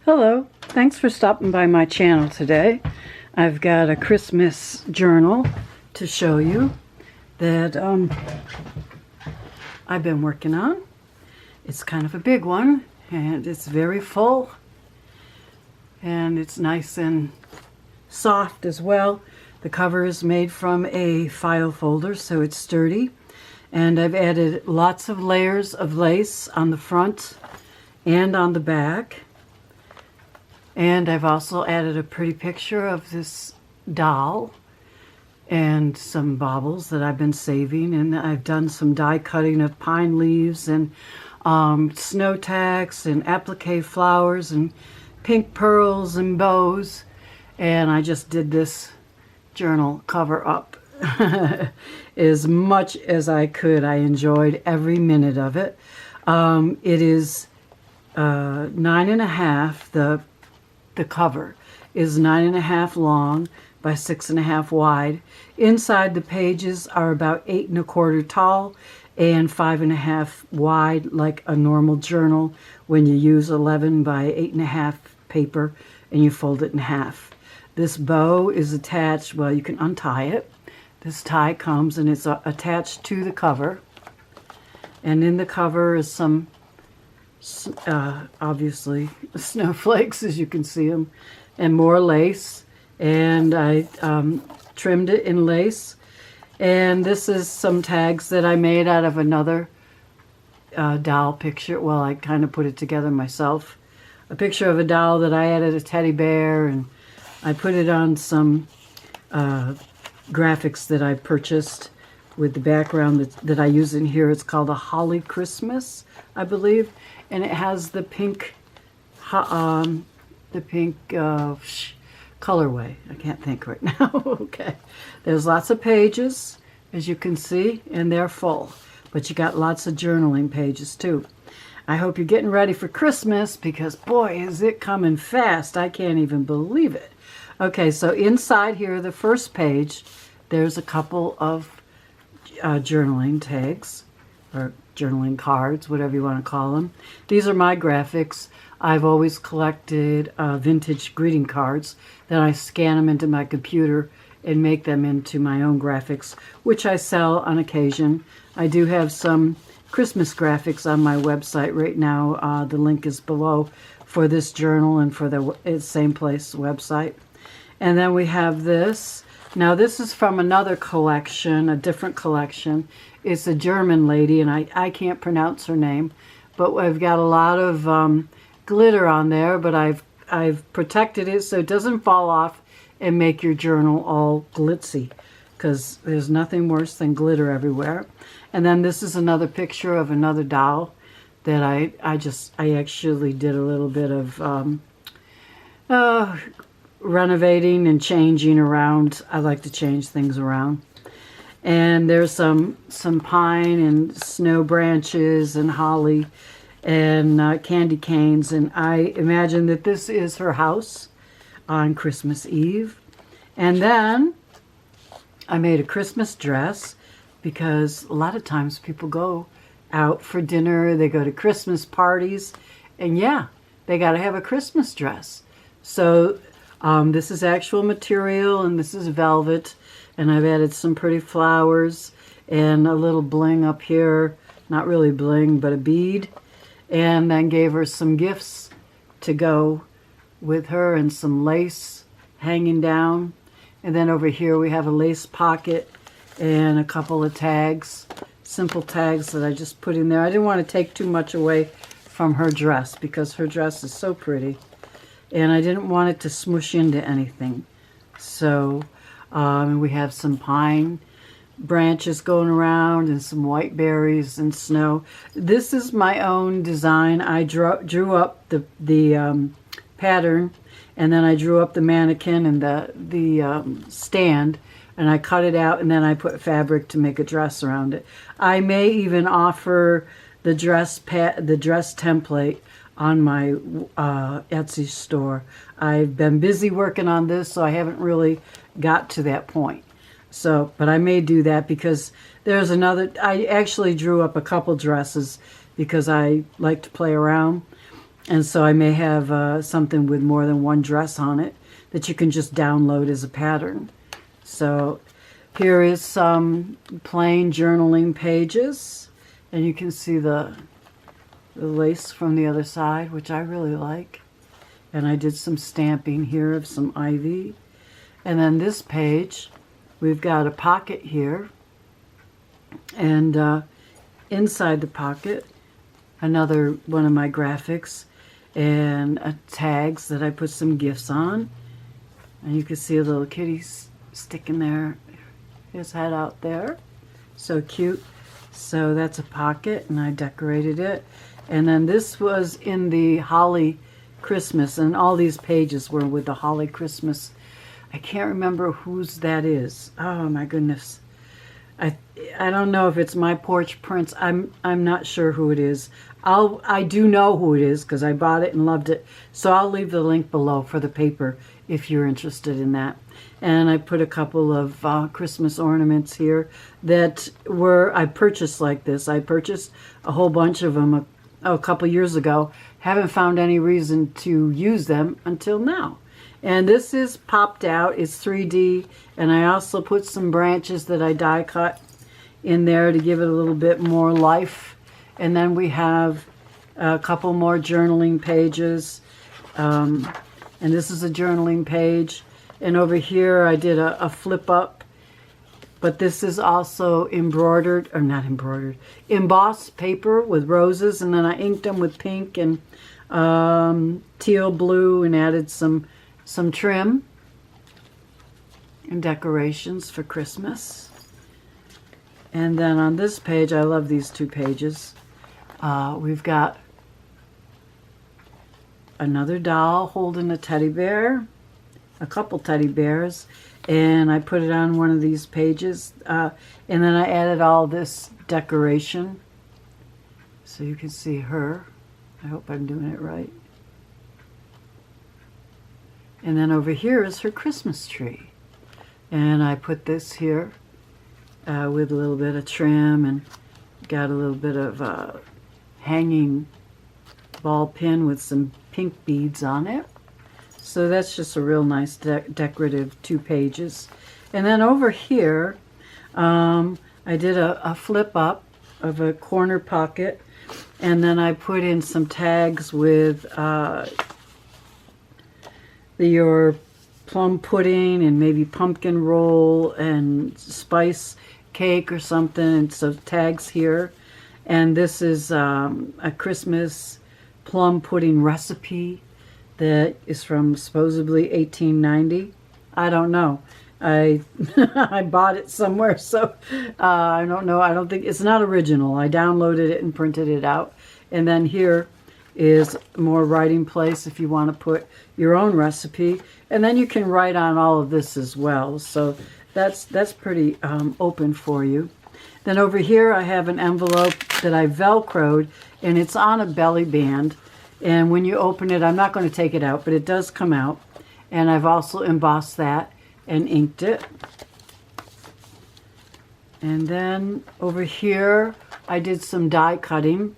Hello, thanks for stopping by my channel today. I've got a Christmas journal to show you that I've been working on. It's kind of a big one and it's very full and it's nice and soft as well. The cover is made from a file folder, so it's sturdy, and I've added lots of layers of lace on the front and on the back. And I've also added a pretty picture of this doll and some baubles that I've been saving. And I've done some die cutting of pine leaves and snow tacks and applique flowers and pink pearls and bows. And I just did this journal cover up as much as I could. I enjoyed every minute of it. It is 9.5. The cover is 9.5 long by 6.5 wide. Inside, the pages are about 8.25 tall and 5.5 wide, like a normal journal when you use 11 by 8.5 paper and you fold it in half. This bow is attached, well, you can untie it. This tie comes and it's attached to the cover. And in the cover is some obviously snowflakes, as you can see them, and more lace, and I trimmed it in lace. And this is some tags that I made out of another doll picture. Well, I kind of put it together myself. A picture of a doll that I added a teddy bear, and I put it on some graphics that I purchased with the background that I use in here. It's called a Holly Christmas, I believe, and it has the pink colorway. I can't think right now. Okay, there's lots of pages, as you can see, and they're full, but you got lots of journaling pages too. I hope you're getting ready for Christmas, because boy, is it coming fast. I can't even believe it. Okay, so inside here, the first page, there's a couple of journaling tags, or journaling cards, whatever you want to call them. These are my graphics. I've always collected vintage greeting cards. Then I scan them into my computer and make them into my own graphics, which I sell on occasion. I do have some Christmas graphics on my website right now. The link is below for this journal and for the same place website. And then we have this. Now this is from another collection, a different collection. It's a German lady, and I can't pronounce her name, but I've got a lot of glitter on there, but I've protected it so it doesn't fall off and make your journal all glitzy, because there's nothing worse than glitter everywhere. And then this is another picture of another doll that I actually did a little bit of renovating and changing around. I like to change things around. And there's some pine and snow branches and holly and candy canes, and I imagine that this is her house on Christmas Eve. And then I made a Christmas dress, because a lot of times people go out for dinner, they go to Christmas parties, and yeah, they got to have a Christmas dress. So this is actual material, and this is velvet, and I've added some pretty flowers and a little bling up here. Not really bling, but a bead. And then gave her some gifts to go with her and some lace hanging down. And then over here we have a lace pocket and a couple of tags, simple tags that I just put in there. I didn't want to take too much away from her dress, because her dress is so pretty. And I didn't want it to smush into anything. So we have some pine branches going around and some white berries and snow. This is my own design. I drew up the pattern, and then I drew up the mannequin and the stand, and I cut it out, and then I put fabric to make a dress around it. I may even offer the dress template on my Etsy store. I've been busy working on this, so I haven't really got to that point. So, but I may do that, because there's another, I actually drew up a couple dresses because I like to play around. And so I may have something with more than one dress on it that you can just download as a pattern. So here is some plain journaling pages, and you can see the lace from the other side, which I really like. And I did some stamping here of some ivy. And then this page, we've got a pocket here, and inside the pocket, another one of my graphics, and tags that I put some gifts on. And you can see a little kitty sticking there, his head out there. So cute. So that's a pocket, and I decorated it. And then this was in the Holly Christmas, and all these pages were with the Holly Christmas. I can't remember whose that is. Oh my goodness. I don't know if it's My Porch Prince. I'm not sure who it is. I do know who it is because I bought it and loved it. So I'll leave the link below for the paper if you're interested in that. And I put a couple of Christmas ornaments here that I purchased like this. I purchased a whole bunch of them a couple years ago. Haven't found any reason to use them until now. And this is popped out. It's 3D. And I also put some branches that I die cut in there to give it a little bit more life. And then we have a couple more journaling pages. And this is a journaling page. And over here I did a flip up. But this is also embroidered, or not embroidered, embossed paper with roses. And then I inked them with pink and teal blue and added some trim and decorations for Christmas. And then on this page, I love these two pages. We've got another doll holding a teddy bear, a couple teddy bears, and I put it on one of these pages. And then I added all this decoration so you can see her. I hope I'm doing it right. And then over here is her Christmas tree. And I put this here with a little bit of trim and got a little bit of hanging ball pin with some pink beads on it. So that's just a real nice decorative 2 pages. And then over here, I did a flip up of a corner pocket, and then I put in some tags with your plum pudding and maybe pumpkin roll and spice cake or something, and so tags here. And this is a Christmas plum pudding recipe that is from supposedly 1890. I don't know. I I bought it somewhere, so I don't know. I don't think it's not original. I downloaded it and printed it out. And then here is more writing place if you want to put your own recipe, and then you can write on all of this as well. So that's pretty open for you. Then over here I have an envelope that I velcroed, and it's on a belly band, and when you open it, I'm not going to take it out, but it does come out. And I've also embossed that and inked it. And then over here I did some die cutting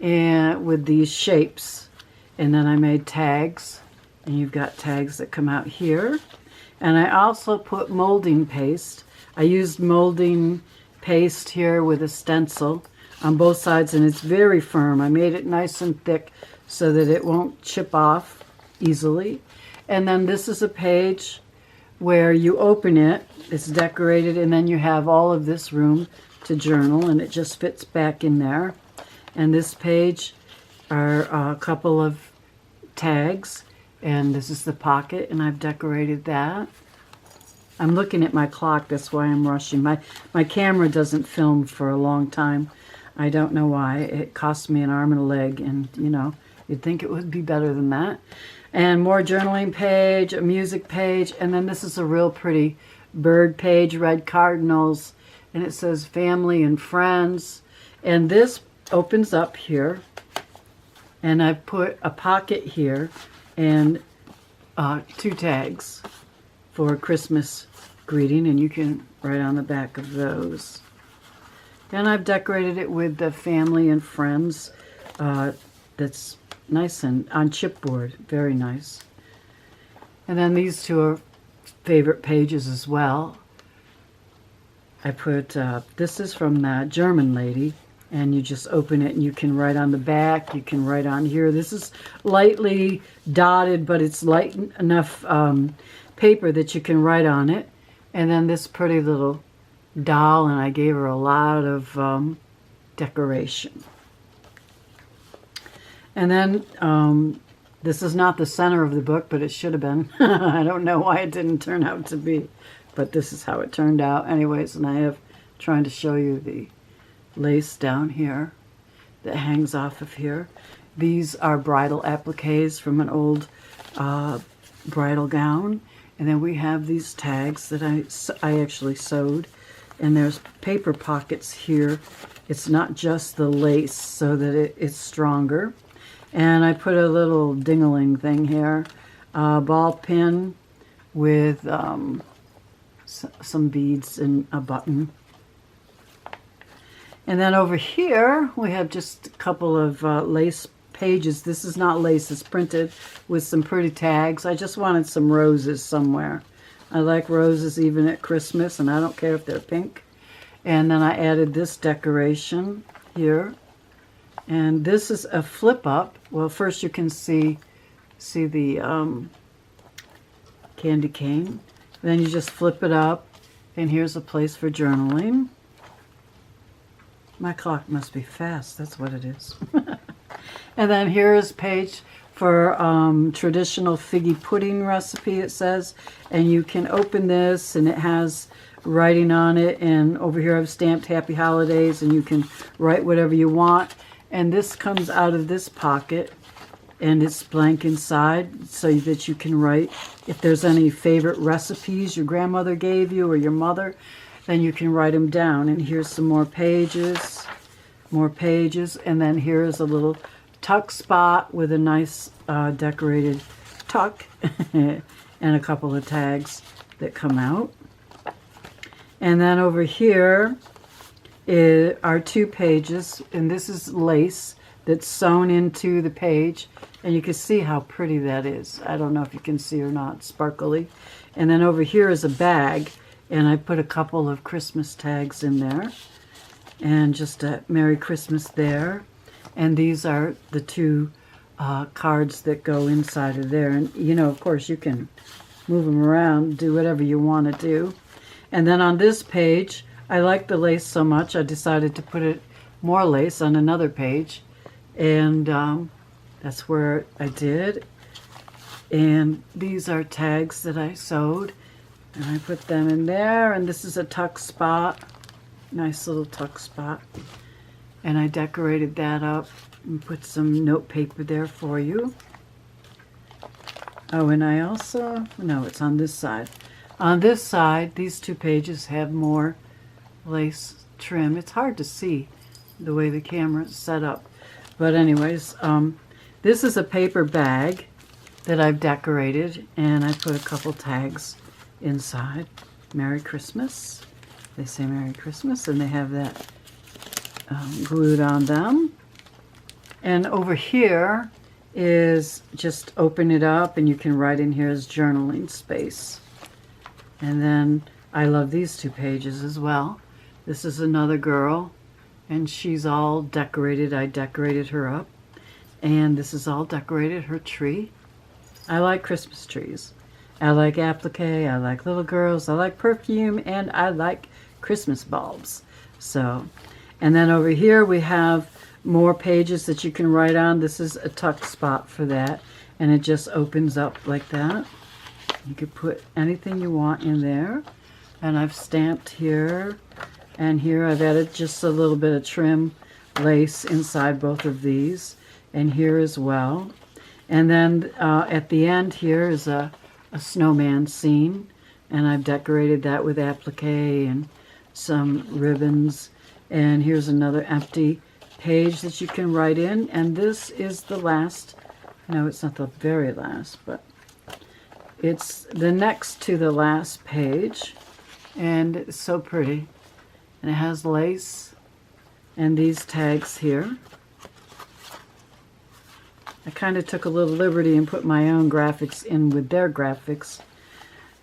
and with these shapes, and then I made tags, and you've got tags that come out here. And I also put molding paste. I used molding paste here with a stencil on both sides, and it's very firm. I made it nice and thick so that it won't chip off easily. And then this is a page where you open it, it's decorated, and then you have all of this room to journal, and it just fits back in there. And this page are a couple of tags, and this is the pocket, and I've decorated that. I'm looking at my clock, that's why I'm rushing. My camera doesn't film for a long time. I don't know why. It cost me an arm and a leg, and you know, you'd think it would be better than that. And more journaling page, a music page, and then this is a real pretty bird page, red cardinals, and it says family and friends. And this opens up here, and I've put a pocket here and 2 tags for Christmas greeting, and you can write on the back of those. And I've decorated it with the family and friends that's nice and on chipboard. Very nice. And then these two are favorite pages as well. I put, this is from that German lady, and you just open it and you can write on the back, you can write on here. This is lightly dotted, but it's light enough paper that you can write on it. And then this pretty little doll, and I gave her a lot of decoration. And then this is not the center of the book, but it should have been. I don't know why it didn't turn out to be, but this is how it turned out anyways. And I have trying to show you the lace down here that hangs off of here. These are bridal appliques from an old bridal gown. And then we have these tags that I actually sewed. And there's paper pockets here. It's not just the lace, so that it's stronger. And I put a little ding-a-ling thing here. Ball pin with some beads and a button. And then over here, we have just a couple of lace pages. This is not lace, it's printed with some pretty tags. I just wanted some roses somewhere. I like roses even at Christmas, and I don't care if they're pink. And then I added this decoration here. And this is a flip up. Well, first you can see the candy cane. Then you just flip it up, and here's a place for journaling. My clock must be fast, that's what it is. And then here's a page for traditional figgy pudding recipe, it says. And you can open this, and it has writing on it. And over here I've stamped Happy Holidays, and you can write whatever you want. And this comes out of this pocket, and it's blank inside, so that you can write if there's any favorite recipes your grandmother gave you or your mother, then you can write them down. And here's some more pages, and then here's a little tuck spot with a nice decorated tuck and a couple of tags that come out. And then over here are 2 pages, and this is lace that's sewn into the page, and you can see how pretty that is. I don't know if you can see or not, sparkly. And then over here is a bag, and I put a couple of Christmas tags in there, and just a Merry Christmas there. And these are the 2 cards that go inside of there. And you know, of course, you can move them around, do whatever you want to do. And then on this page, I like the lace so much, I decided to put more lace on another page. And that's where I did. And these are tags that I sewed, and I put them in there. And this is a tuck spot, nice little tuck spot. And I decorated that up and put some note paper there for you. Oh, and I also, no, it's on this side. On this side, these 2 pages have more lace trim. It's hard to see the way the camera is set up. But anyways, this is a paper bag that I've decorated, and I put a couple tags inside. Merry Christmas. They say Merry Christmas, and they have that glued on them. And over here is just open it up, and you can write in here as journaling space. And then I love these 2 pages as well. This is another girl, and she's all decorated. I decorated her up. And this is all decorated, her tree. I like Christmas trees. I like applique, I like little girls, I like perfume, and I like Christmas bulbs. So, and then over here we have more pages that you can write on. This is a tuck spot for that, and it just opens up like that. You could put anything you want in there. And I've stamped here, and here I've added just a little bit of trim lace inside both of these, and here as well. And then at the end here is a snowman scene, and I've decorated that with applique and some ribbons. And here's another empty page that you can write in, and this is the last, no, it's not the very last, but it's the next to the last page, and it's so pretty. And it has lace and these tags here. I kind of took a little liberty and put my own graphics in with their graphics.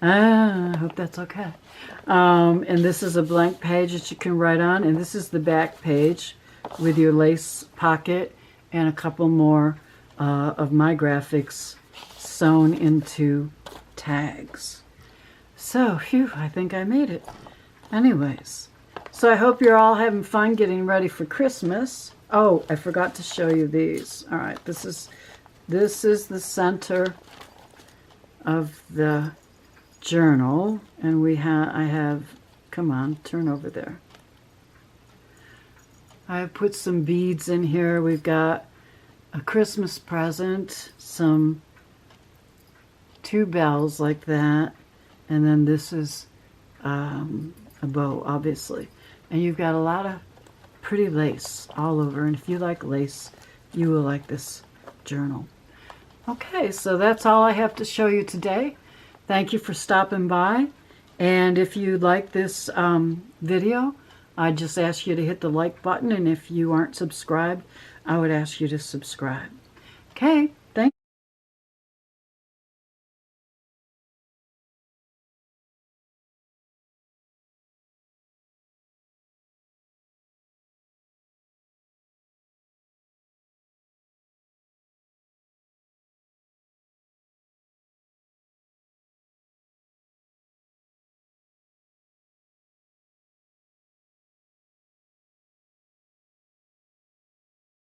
I hope that's okay. And this is a blank page that you can write on, and this is the back page with your lace pocket and a couple more of my graphics sewn into tags. So, phew, I think I made it. Anyways, so I hope you're all having fun getting ready for Christmas. Oh, I forgot to show you these. All right, this is the center of the journal, and I have, come on, turn over there. I put some beads in here. We've got a Christmas present, some 2 bells like that, and then this is a bow, obviously. And you've got a lot of pretty lace all over, and if you like lace, you will like this journal. Okay, so that's all I have to show you today. Thank you for stopping by, and if you like this video, I just ask you to hit the like button, and if you aren't subscribed, I would ask you to subscribe. Okay,